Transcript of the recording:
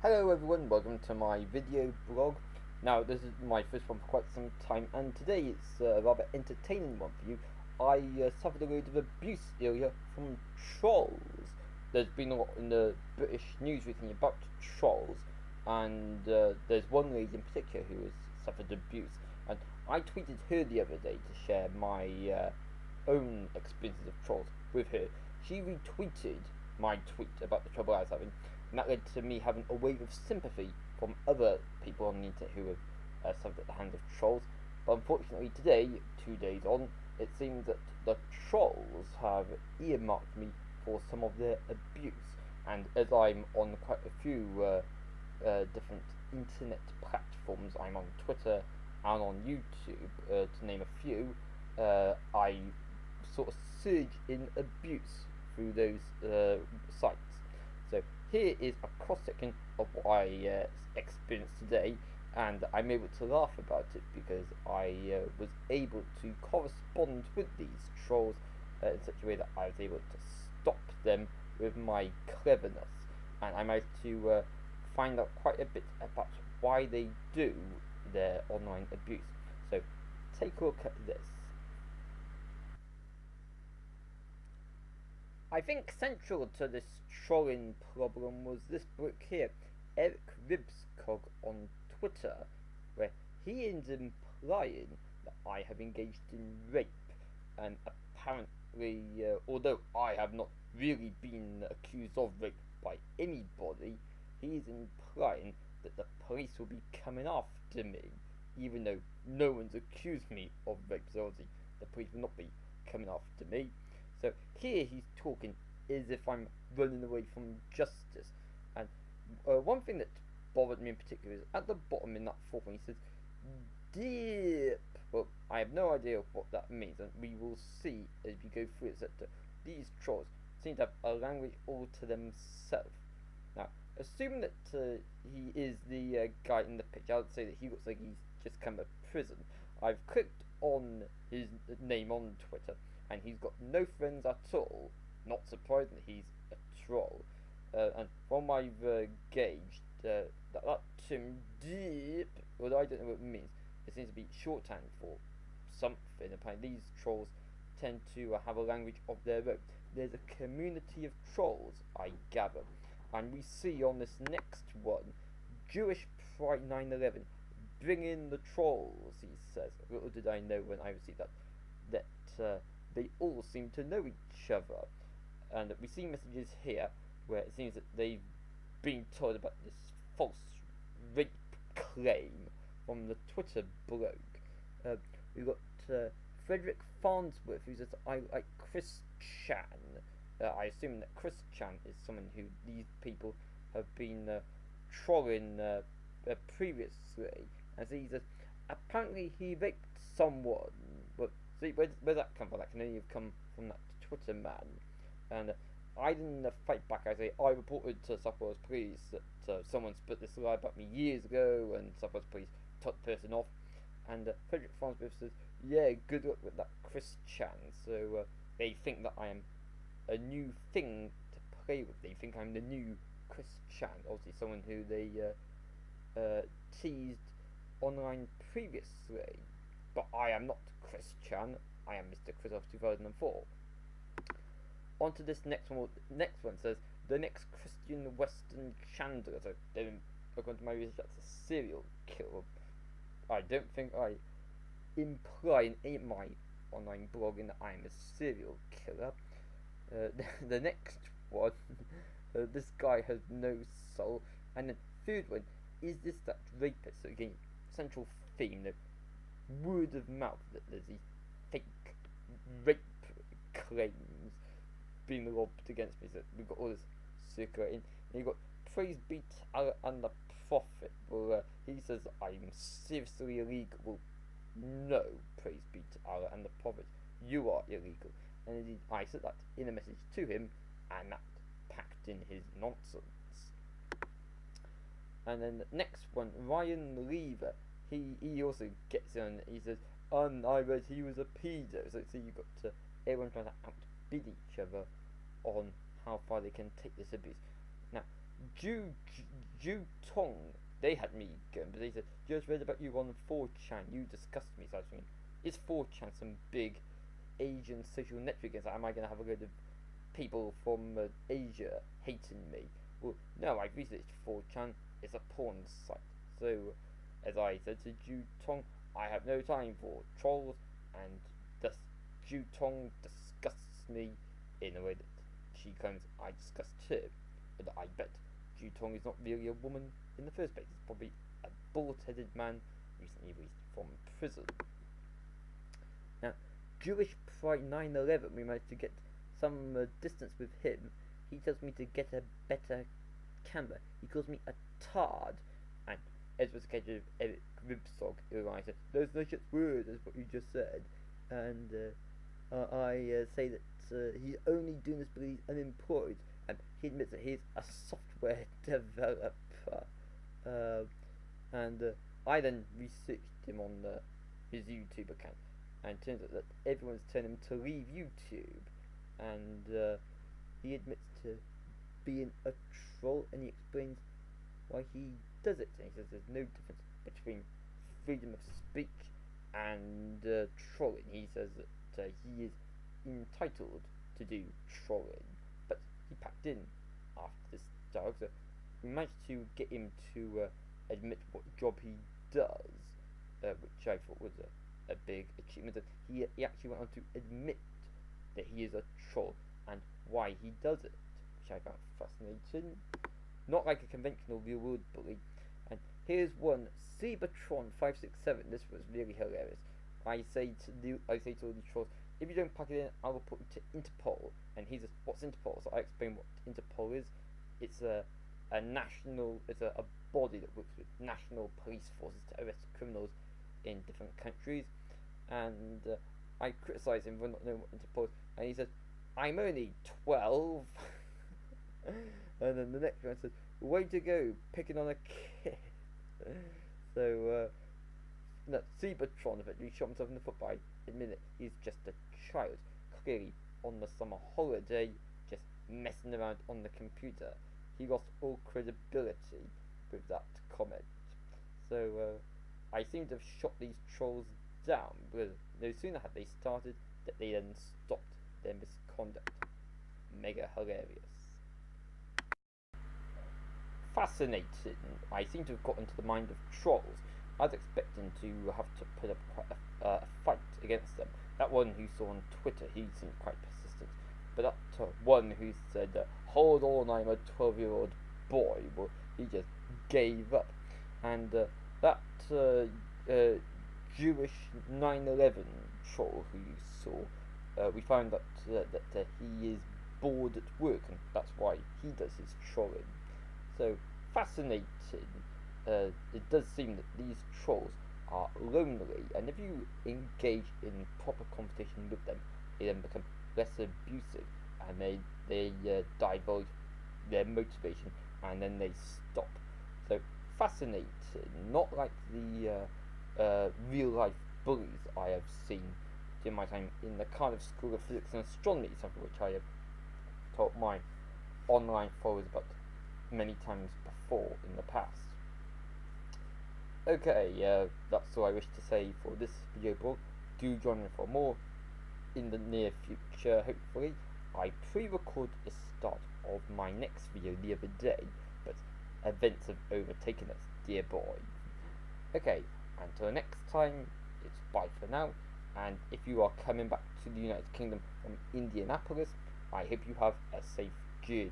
Hello everyone, welcome to my video blog. Now this is my first one for quite some time, and today it's a rather entertaining one for you. I suffered a load of abuse earlier from trolls. There's been a lot in the British news recently about trolls, and there's one lady in particular who has suffered abuse, and I tweeted her the other day to share my own experiences of trolls with her. She retweeted my tweet about the trouble I was having, and that led to me having a wave of sympathy from other people on the internet who have suffered at the hands of trolls. But unfortunately, today, 2 days on, it seems that the trolls have earmarked me for some of their abuse. And as I'm on quite a few different internet platforms, I'm on Twitter and on YouTube, to name a few, I sort of surge in abuse through those sites. So here is a cross section of what I experienced today, and I'm able to laugh about it because I was able to correspond with these trolls in such a way that I was able to stop them with my cleverness, and I managed to find out quite a bit about why they do their online abuse. So take a look at this. I think central to this trolling problem was this bloke here, Mrchrisalf2004 on Twitter, where he is implying that I have engaged in rape, and apparently, although I have not really been accused of rape by anybody, he is implying that the police will be coming after me, even though no one's accused me of rape, so obviously the police will not be coming after me. So here he's talking as if I'm running away from justice. And one thing that bothered me in particular is at the bottom in that fourth one he says, "Dip." Well, I have no idea what that means, and we will see as we go through it that these trolls seem to have a language all to themselves. Now, assuming that he is the guy in the picture, I would say that he looks like he's just come out of prison. I've clicked on his name on Twitter, and he's got no friends at all. Not surprisingly, he's a troll. And from what I've gauged, that term "deep," although I don't know what it means, it seems to be shorthand for something. Apparently, these trolls tend to have a language of their own. There's a community of trolls, I gather, and we see on this next one, Jewish Pride 9/11. Bring in the trolls, he says. Little did I know when I received that they all seem to know each other. And we see messages here where it seems that they've been told about this false rape claim from the Twitter bloke. We've got Frederick Farnsworth, who says, "I like Chris Chan." I assume that Chris Chan is someone who these people have been trolling previously. And so he says, apparently he raped someone. Well, see, where's that come from? That can only have come from that Twitter man. And I didn't fight back. I say, I reported to South Wales Police that someone split this lie about me years ago, and South Wales Police took the person off. And Frederick Farnsworth says, yeah, good luck with that Chris Chan. So they think that I am a new thing to play with. They think I'm the new Chris Chan. Obviously someone who they teased online previously. But I am not Chris Chan. I am Mrchrisalf2004. On to this next one. Next one says, the next Christian Western Chandler. So, according to my research, that's a serial killer. I don't think I imply in any of my online blogging that I'm a serial killer. The next one, this guy has no soul. And the third one, is this that rapist? So again, central theme, the word of mouth, that there's these fake rape claims being lobbed against me. So we've got all this circulating. And you've got praise be to Allah and the Prophet. Well, he says I'm seriously illegal. Well, no, praise be to Allah and the Prophet. You are illegal. And indeed, I said that in a message to him, and that packed in his nonsense. And then the next one, Ryan Lever. He also gets in. He says, I read he was a pedo. So you've got everyone trying to outbid each other on how far they can take this abuse. Now, Ju Ju Tong, they had me going, but they said, just read about you on 4chan, you disgust me. So I was thinking, is 4chan some big Asian social network? Like, am I going to have a load of people from Asia hating me? Well, no, I've researched 4chan, it's a porn site. So, as I said to Ju Tong, I have no time for trolls, and thus Ju Tong disgusts me in a way that she claims I disgust her. But I bet Ju Tong is not really a woman in the first place. It's probably a bald-headed man recently released from prison. Now, Jewish Pride 9/11, we managed to get some distance with him. He tells me to get a better camera. He calls me a tard. And as was the case with Eric Ribsog, I said, "There's no such word as what you just said." And I say that he's only doing this because he's unemployed. And he admits that he's a software developer. I then researched him on his YouTube account. And it turns out that everyone's telling him to leave YouTube. And he admits to being a troll, and he explains why he does it. And he says there's no difference between freedom of speech and trolling. He says that he is entitled to do trolling, but he packed in after this dialogue, so we managed to get him to admit what job he does, which I thought was a big achievement. That he actually went on to admit that he is a troll and why he does it, which I found fascinating. Not like a conventional real world bully. And here's one, Cybertron567. This was really hilarious. I say to all these trolls, if you don't pack it in, I will put you to Interpol. And he says, what's Interpol? So I explain what Interpol is. It's a national, it's a body that works with national police forces to arrest criminals in different countries. And I criticise him for not knowing what Interpol is. And he says, I'm only 12. And then the next one says, way to go, picking on a kid. So, no, Cybertron eventually shot himself in the foot by admitting he's just a child, clearly on the summer holiday, just messing around on the computer. He lost all credibility with that comment. So, I seem to have shot these trolls down, because no sooner had they started that they then stopped their misconduct. Mega hilarious. Fascinating. I seem to have got into the mind of trolls. I was expecting to have to put up quite a fight against them. That one who saw on Twitter, he seemed quite persistent. But that one who said, hold on, I'm a 12-year-old boy, well, he just gave up. And that Jewish 9/11 troll who you saw, we found that he is bored at work, and that's why he does his trolling. So, fascinating. It does seem that these trolls are lonely, and if you engage in proper conversation with them, they then become less abusive, and they divulge their motivation, and then they stop. So, fascinating. Not like the real life bullies I have seen during my time in the Cardiff School of Physics and Astronomy, something which I have taught my online followers about many times before in the past. Okay, that's all I wish to say for this video blog. Do join me for more in the near future, hopefully. I pre-recorded the start of my next video the other day, but events have overtaken us, dear boy. Okay, until next time, it's bye for now, and if you are coming back to the United Kingdom from Indianapolis, I hope you have a safe journey.